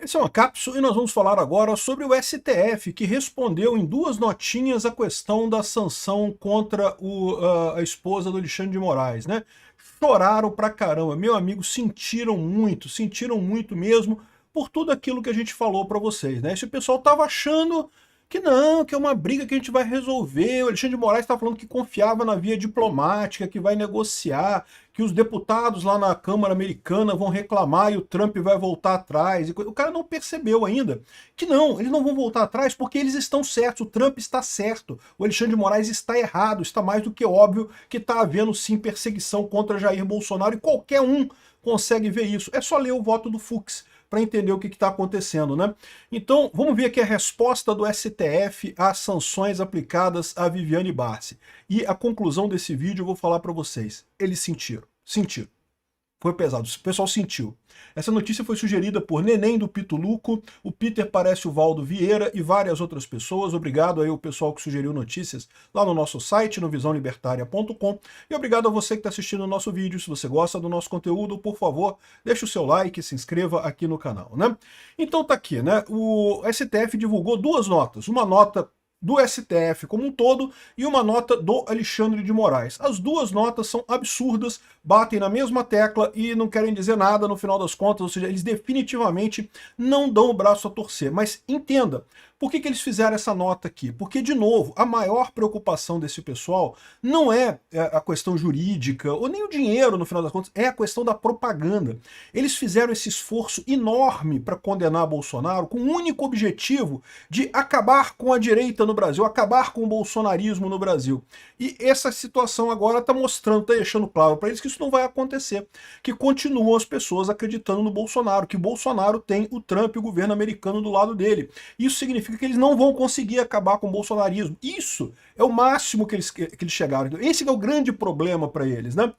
Esse é uma cápsula e nós vamos falar agora sobre o STF, que respondeu em duas notinhas a questão da sanção contra a esposa do Alexandre de Moraes, né? Choraram pra caramba, meu amigo, sentiram muito mesmo, por tudo aquilo que a gente falou pra vocês, né? Esse pessoal tava achando que não, que é uma briga que a gente vai resolver. O Alexandre de Moraes está falando que confiava na via diplomática, que vai negociar, que os deputados lá na Câmara Americana vão reclamar e o Trump vai voltar atrás. O cara não percebeu ainda que não, eles não vão voltar atrás porque eles estão certos, o Trump está certo, o Alexandre de Moraes está errado, está mais do que óbvio que está havendo sim perseguição contra Jair Bolsonaro e qualquer um consegue ver isso. É só ler o voto do Fux para entender o que está acontecendo, né? Então, vamos ver aqui a resposta do STF às sanções aplicadas a Viviane Barsi. E a conclusão desse vídeo eu vou falar para vocês. Eles sentiram. Foi pesado, o pessoal sentiu. Essa notícia foi sugerida por Neném do Pituluco, o Peter Parece o Valdo Vieira e várias outras pessoas. Obrigado aí ao pessoal que sugeriu notícias lá no nosso site, no visãolibertaria.com. E obrigado a você que está assistindo o nosso vídeo. Se você gosta do nosso conteúdo, por favor, deixe o seu like e se inscreva aqui no canal, né? Então tá aqui, né? O STF divulgou duas notas. Uma nota do STF como um todo e uma nota do Alexandre de Moraes. As duas notas são absurdas, batem na mesma tecla e não querem dizer nada no final das contas, ou seja, eles definitivamente não dão o braço a torcer. Mas entenda, por que eles fizeram essa nota aqui? Porque, de novo, a maior preocupação desse pessoal não é a questão jurídica, ou nem o dinheiro, no final das contas, é a questão da propaganda. Eles fizeram esse esforço enorme para condenar Bolsonaro com o único objetivo de acabar com a direita no Brasil, acabar com o bolsonarismo no Brasil. E essa situação agora está mostrando, está deixando claro para eles que isso não vai acontecer, que continuam as pessoas acreditando no Bolsonaro, que o Bolsonaro tem o Trump e o governo americano do lado dele. Isso significa que eles não vão conseguir acabar com o bolsonarismo. Isso é o máximo que eles chegaram. Esse é o grande problema para eles, né?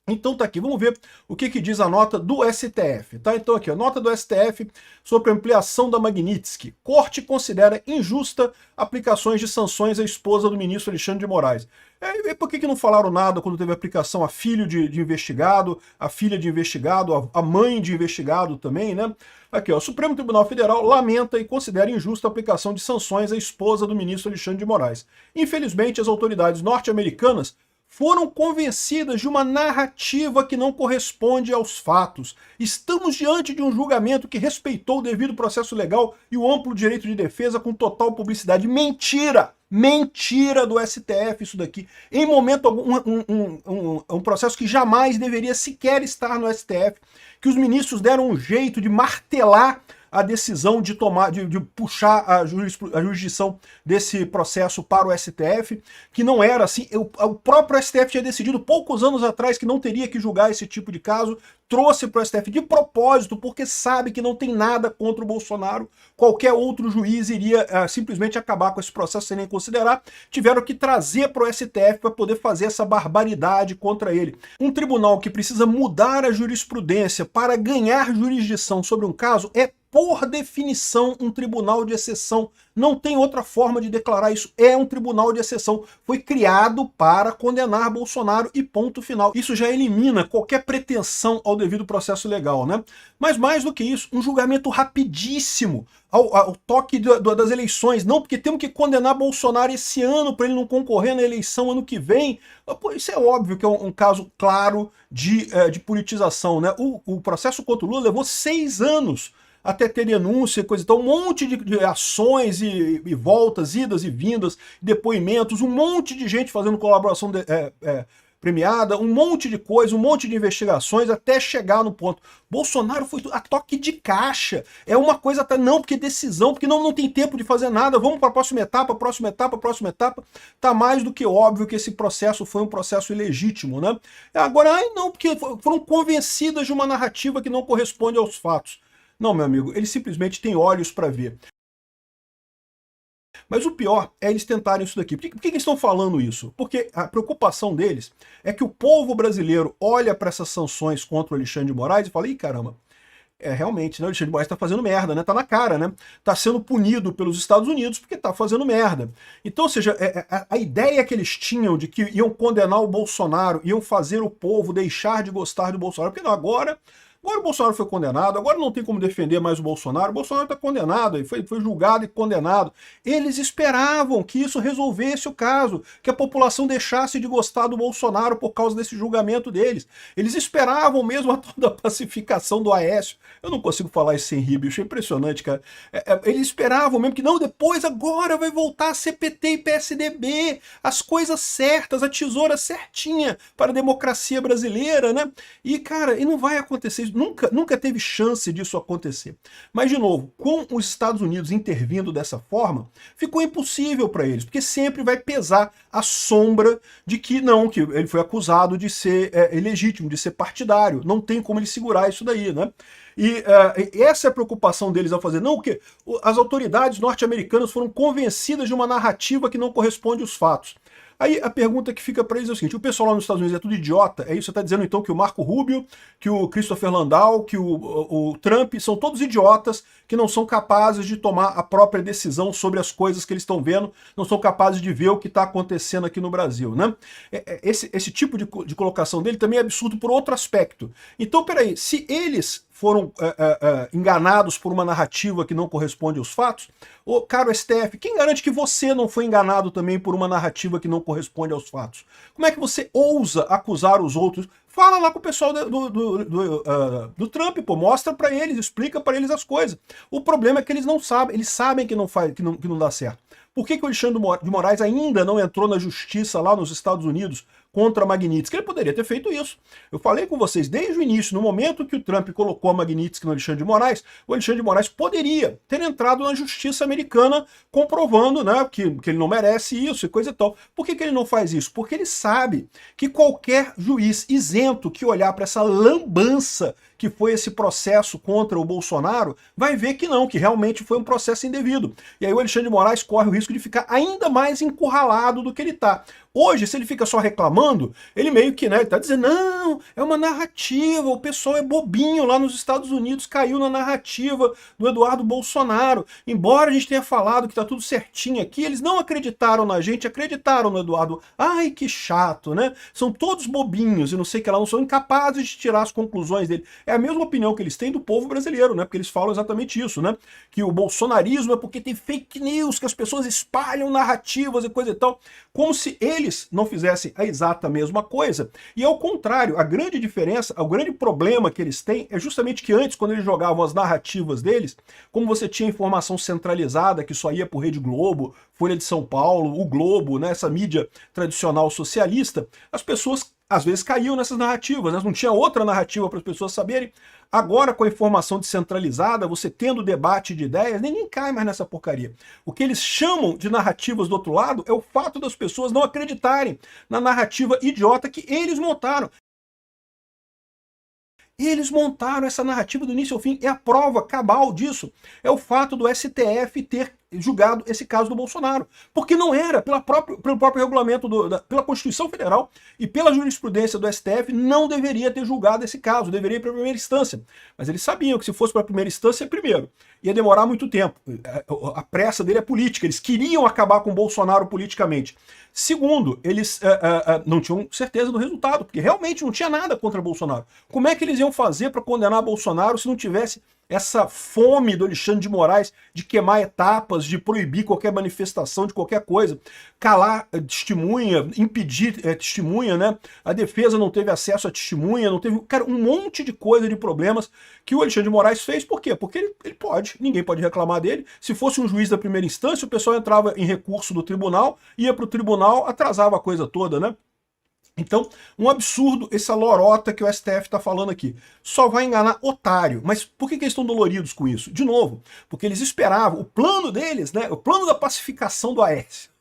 Então tá aqui, vamos ver o que diz a nota do STF, tá? Então aqui, a nota do STF sobre ampliação da Magnitsky. Corte considera injusta aplicações de sanções à esposa do ministro Alexandre de Moraes. E por que não falaram nada quando teve aplicação a filho de investigado, a filha de investigado, a mãe de investigado também, né? Aqui, ó, o Supremo Tribunal Federal lamenta e considera injusta a aplicação de sanções à esposa do ministro Alexandre de Moraes. Infelizmente, as autoridades norte-americanas foram convencidas de uma narrativa que não corresponde aos fatos. Estamos diante de um julgamento que respeitou o devido processo legal e o amplo direito de defesa com total publicidade. Mentira! Mentira do STF isso daqui. Em momento algum, um processo que jamais deveria sequer estar no STF, que os ministros deram um jeito de martelar a decisão de tomar, de puxar a jurisdição desse processo para o STF, que não era assim. O próprio STF tinha decidido poucos anos atrás que não teria que julgar esse tipo de caso, trouxe para o STF de propósito, porque sabe que não tem nada contra o Bolsonaro, qualquer outro juiz iria simplesmente acabar com esse processo sem nem considerar, tiveram que trazer para o STF para poder fazer essa barbaridade contra ele. Um tribunal que precisa mudar a jurisprudência para ganhar jurisdição sobre um caso é, por definição, um tribunal de exceção. Não tem outra forma de declarar isso. É um tribunal de exceção. Foi criado para condenar Bolsonaro e ponto final. Isso já elimina qualquer pretensão ao devido processo legal, né? Mas mais do que isso, um julgamento rapidíssimo ao toque das eleições. Não, porque temos que condenar Bolsonaro esse ano para ele não concorrer na eleição ano que vem. Pô, isso é óbvio que é um caso claro de politização, né? O processo contra o Lula levou 6 anos até ter denúncia, coisa e tal, um monte de ações e voltas, idas e vindas, depoimentos, um monte de gente fazendo colaboração premiada, um monte de coisa, um monte de investigações, até chegar no ponto. Bolsonaro foi a toque de caixa, é uma coisa até não, porque decisão, porque não tem tempo de fazer nada, vamos para a próxima etapa, tá mais do que óbvio que esse processo foi um processo ilegítimo, né? Agora, não, porque foram convencidas de uma narrativa que não corresponde aos fatos. Não, meu amigo, eles simplesmente têm olhos para ver. Mas o pior é eles tentarem isso daqui. Por que eles estão falando isso? Porque a preocupação deles é que o povo brasileiro olha para essas sanções contra o Alexandre de Moraes e fala, ih, caramba, realmente, né, o Alexandre de Moraes está fazendo merda, né? Tá na cara, né? Tá sendo punido pelos Estados Unidos porque tá fazendo merda. Então, ou seja, a ideia que eles tinham de que iam condenar o Bolsonaro, iam fazer o povo deixar de gostar do Bolsonaro, porque não, agora Agora o Bolsonaro foi condenado, agora não tem como defender mais o Bolsonaro está condenado, foi julgado e condenado. Eles esperavam que isso resolvesse o caso, que a população deixasse de gostar do Bolsonaro por causa desse julgamento deles. Eles esperavam mesmo a toda a pacificação do Aécio. Eu não consigo falar isso sem rir, bicho, é impressionante, cara. Eles esperavam mesmo que não, depois agora vai voltar a CPT e PSDB, as coisas certas, a tesoura certinha para a democracia brasileira, né? E, cara, e não vai acontecer isso. Nunca teve chance disso acontecer. Mas, de novo, com os Estados Unidos intervindo dessa forma, ficou impossível para eles, porque sempre vai pesar a sombra de que não, que ele foi acusado de ser ilegítimo, de ser partidário. Não tem como ele segurar isso daí, né? E essa é a preocupação deles ao fazer. Não, que as autoridades norte-americanas foram convencidas de uma narrativa que não corresponde aos fatos. Aí a pergunta que fica para eles é o seguinte: o pessoal lá nos Estados Unidos é tudo idiota? É isso? Você está dizendo então que o Marco Rubio, que o Christopher Landau, que o Trump são todos idiotas que não são capazes de tomar a própria decisão sobre as coisas que eles estão vendo, não são capazes de ver o que está acontecendo aqui no Brasil, né? Esse tipo de colocação dele também é absurdo por outro aspecto. Então, peraí, se eles foram enganados por uma narrativa que não corresponde aos fatos, ô caro STF, quem garante que você não foi enganado também por uma narrativa que não corresponde aos fatos? Como é que você ousa acusar os outros? Fala lá com o pessoal do Trump, pô, mostra pra eles, explica pra eles as coisas. O problema é que eles não sabem, eles sabem que não dá certo. Por que o Alexandre de Moraes ainda não entrou na justiça lá nos Estados Unidos contra a Magnitsky? Ele poderia ter feito isso. Eu falei com vocês desde o início, no momento que o Trump colocou a Magnitsky no Alexandre de Moraes, o Alexandre de Moraes poderia ter entrado na justiça americana comprovando, né, que ele não merece isso e coisa e tal. Por que ele não faz isso? Porque ele sabe que qualquer juiz isento que olhar para essa lambança que foi esse processo contra o Bolsonaro, vai ver que não, que realmente foi um processo indevido. E aí o Alexandre de Moraes corre o risco de ficar ainda mais encurralado do que ele está. Hoje, se ele fica só reclamando, ele meio que, né, ele tá dizendo, não, é uma narrativa, o pessoal é bobinho lá nos Estados Unidos, caiu na narrativa do Eduardo Bolsonaro. Embora a gente tenha falado que tá tudo certinho aqui, eles não acreditaram na gente, acreditaram no Eduardo. Ai, que chato, né? São todos bobinhos e não sei o que lá, não são incapazes de tirar as conclusões dele. É a mesma opinião que eles têm do povo brasileiro, né? Porque eles falam exatamente isso, né? Que o bolsonarismo é porque tem fake news, que as pessoas espalham narrativas e coisa e tal, como se eles não fizessem a exata mesma coisa. E ao contrário, a grande diferença, o grande problema que eles têm é justamente que antes, quando eles jogavam as narrativas deles, como você tinha informação centralizada que só ia por Rede Globo, Folha de São Paulo, o Globo, né, essa mídia tradicional socialista, as pessoas às vezes caíam nessas narrativas, né? Não tinha outra narrativa para as pessoas saberem. Agora, com a informação descentralizada, você tendo debate de ideias, ninguém cai mais nessa porcaria. O que eles chamam de narrativas do outro lado é o fato das pessoas não acreditarem na narrativa idiota que eles montaram. Eles montaram essa narrativa do início ao fim, e a prova cabal disso é o fato do STF ter julgado esse caso do Bolsonaro. Porque não era, pelo próprio regulamento, pela Constituição Federal e pela jurisprudência do STF, não deveria ter julgado esse caso, deveria ir para a primeira instância. Mas eles sabiam que se fosse para a primeira instância, primeiro, ia demorar muito tempo. A pressa dele é política, eles queriam acabar com o Bolsonaro politicamente. Segundo, eles não tinham certeza do resultado, porque realmente não tinha nada contra Bolsonaro. Como é que eles iam fazer para condenar Bolsonaro se não tivesse essa fome do Alexandre de Moraes de queimar etapas, de proibir qualquer manifestação de qualquer coisa, calar testemunha, impedir testemunha, né? A defesa não teve acesso à testemunha, não teve, cara, um monte de coisa, de problemas que o Alexandre de Moraes fez. Por quê? Porque ele pode, ninguém pode reclamar dele. Se fosse um juiz da primeira instância, o pessoal entrava em recurso do tribunal, ia para o tribunal, atrasava a coisa toda, né? Então, um absurdo essa lorota que o STF está falando aqui. Só vai enganar otário. Mas por que eles estão doloridos com isso? De novo, porque eles esperavam, o plano deles, né, o plano da pacificação do Aécio.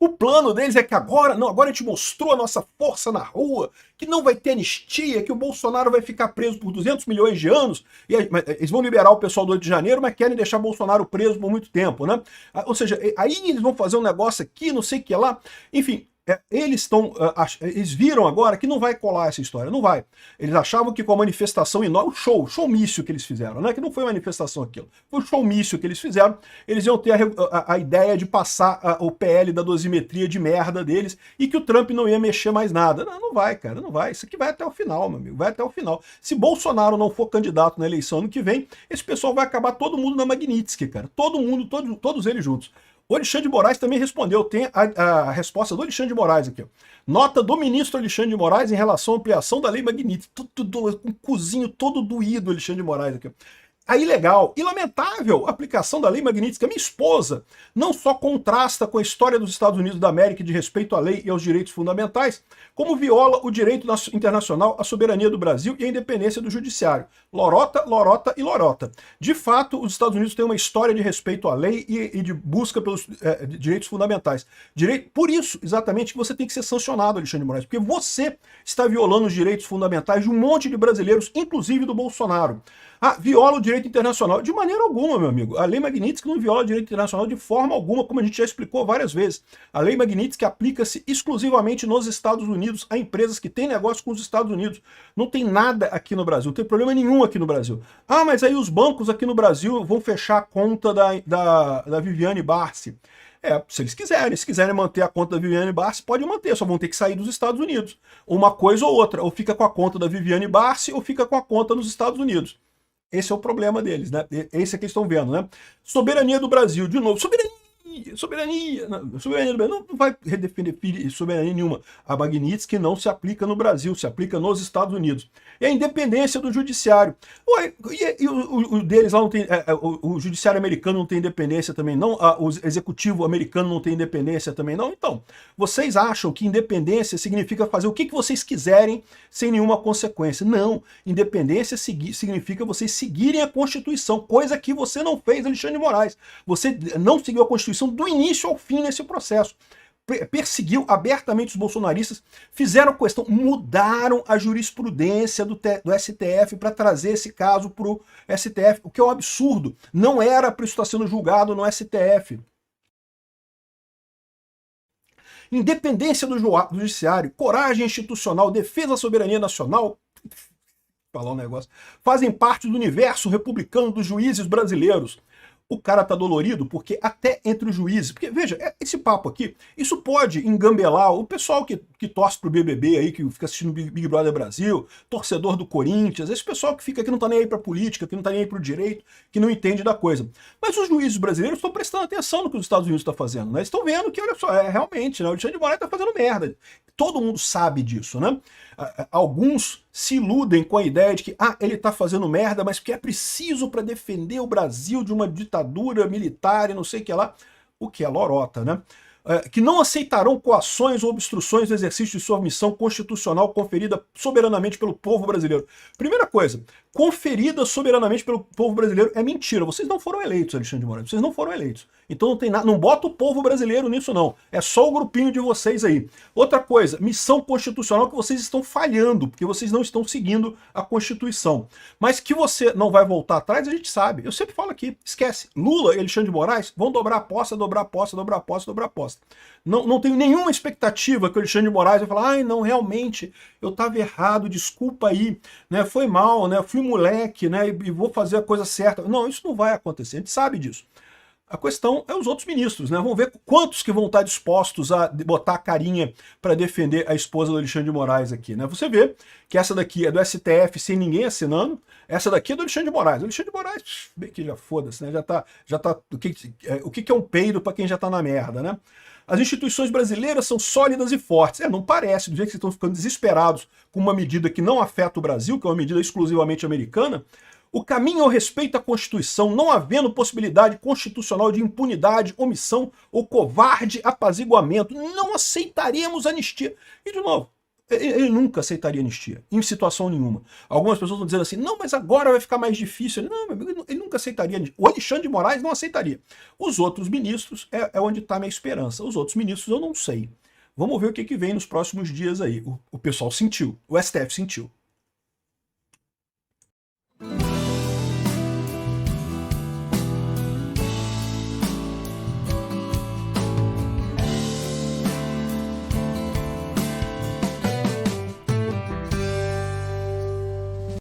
O plano deles é que agora a gente mostrou a nossa força na rua, que não vai ter anistia, que o Bolsonaro vai ficar preso por 200 milhões de anos, e eles vão liberar o pessoal do 8 de janeiro, mas querem deixar Bolsonaro preso por muito tempo, né? Ou seja, aí eles vão fazer um negócio aqui, não sei o que lá, enfim. eles viram agora que não vai colar essa história, não vai. Eles achavam que com a manifestação enorme, o showmício que eles fizeram, né? Que não foi manifestação aquilo, foi o showmício que eles fizeram, eles iam ter a ideia de passar o PL da dosimetria de merda deles e que o Trump não ia mexer mais nada. Não, não vai, cara, não vai. Isso aqui vai até o final, meu amigo, vai até o final. Se Bolsonaro não for candidato na eleição ano que vem, esse pessoal vai acabar todo mundo na Magnitsky, cara. Todo mundo, todos eles juntos. O Alexandre de Moraes também respondeu, tem a resposta do Alexandre de Moraes aqui. Ó. Nota do ministro Alexandre de Moraes em relação à ampliação da lei Magnitsky. Um cozinho todo doído, Alexandre de Moraes aqui. Ó. A ilegal e lamentável aplicação da lei Magnitsky, a minha esposa, não só contrasta com a história dos Estados Unidos da América de respeito à lei e aos direitos fundamentais, como viola o direito internacional, a soberania do Brasil e a independência do judiciário. Lorota, lorota e lorota. De fato, os Estados Unidos têm uma história de respeito à lei e de busca pelos direitos fundamentais. Por isso, exatamente, que você tem que ser sancionado, Alexandre de Moraes, porque você está violando os direitos fundamentais de um monte de brasileiros, inclusive do Bolsonaro. Viola o direito internacional. De maneira alguma, meu amigo. A lei Magnitsky não viola o direito internacional de forma alguma, como a gente já explicou várias vezes. A lei Magnitsky aplica-se exclusivamente nos Estados Unidos, a empresas que têm negócio com os Estados Unidos. Não tem nada aqui no Brasil, não tem problema nenhum aqui no Brasil. Mas aí os bancos aqui no Brasil vão fechar a conta da Viviane Barsi. Se eles quiserem. Se quiserem manter a conta da Viviane Barsi, pode manter, só vão ter que sair dos Estados Unidos. Uma coisa ou outra, ou fica com a conta da Viviane Barsi, ou fica com a conta nos Estados Unidos. Esse é o problema deles, né? Esse é que eles estão vendo, né? Soberania do Brasil, de novo, soberania do Brasil não vai redefinir soberania nenhuma. A Magnitsky não se aplica no Brasil, se aplica nos Estados Unidos. E a independência do judiciário. O deles lá não tem, o judiciário americano não tem independência também não? O executivo americano não tem independência também não? Então, vocês acham que independência significa fazer o que vocês quiserem sem nenhuma consequência? Não. Independência significa vocês seguirem a Constituição, coisa que você não fez, Alexandre de Moraes. Você não seguiu a Constituição do início ao fim nesse processo. Perseguiu abertamente os bolsonaristas, fizeram questão, mudaram a jurisprudência do STF para trazer esse caso para o STF, o que é um absurdo. Não era para isso estar sendo julgado no STF. Independência do judiciário, coragem institucional, defesa da soberania nacional, falar um negócio, fazem parte do universo republicano dos juízes brasileiros. O cara tá dolorido porque até entre os juízes, porque veja, esse papo aqui, isso pode engambelar o pessoal que torce pro BBB aí, que fica assistindo Big Brother Brasil, torcedor do Corinthians, esse pessoal que fica aqui não tá nem aí pra política, que não tá nem aí pro direito, que não entende da coisa. Mas os juízes brasileiros estão prestando atenção no que os Estados Unidos estão fazendo, né? Eles estão vendo que, olha só, realmente, né, o Alexandre de Moraes tá fazendo merda. Todo mundo sabe disso, né? Alguns se iludem com a ideia de que ele tá fazendo merda, mas que é preciso para defender o Brasil de uma ditadura militar e não sei o que lá, o que é lorota, né? Que não aceitarão coações ou obstruções do exercício de sua missão constitucional conferida soberanamente pelo povo brasileiro. Primeira coisa, conferida soberanamente pelo povo brasileiro é mentira. Vocês não foram eleitos, Alexandre de Moraes. Vocês não foram eleitos. Então não tem nada, não bota o povo brasileiro nisso não. É só o grupinho de vocês aí. Outra coisa, missão constitucional que vocês estão falhando, porque vocês não estão seguindo a Constituição. Mas que você não vai voltar atrás, a gente sabe. Eu sempre falo aqui, esquece. Lula e Alexandre de Moraes vão dobrar a aposta, dobrar a aposta, dobrar a aposta, dobrar a aposta. Não tenho nenhuma expectativa que o Alexandre de Moraes vai falar, não, realmente, eu estava errado, desculpa aí, né, foi mal, né, fui moleque, né, e vou fazer a coisa certa. Não, isso não vai acontecer, a gente sabe disso. A questão é os outros ministros, né? Vamos ver quantos que vão estar dispostos a botar a carinha para defender a esposa do Alexandre de Moraes aqui, né? Você vê que essa daqui é do STF sem ninguém assinando, essa daqui é do Alexandre de Moraes. O Alexandre de Moraes, bem que já foda-se, né? Já tá o que é um peido para quem já tá na merda, né? As instituições brasileiras são sólidas e fortes. Não parece, do jeito que vocês estão ficando desesperados com uma medida que não afeta o Brasil, que é uma medida exclusivamente americana. O caminho ao respeito à Constituição, não havendo possibilidade constitucional de impunidade, omissão ou covarde apaziguamento, não aceitaremos anistia. E, de novo, ele nunca aceitaria anistia, em situação nenhuma. Algumas pessoas estão dizendo assim, não, mas agora vai ficar mais difícil. Não, ele nunca aceitaria anistia. O Alexandre de Moraes não aceitaria. Os outros ministros é onde está a minha esperança. Os outros ministros eu não sei. Vamos ver o que vem nos próximos dias aí. O pessoal sentiu, o STF sentiu.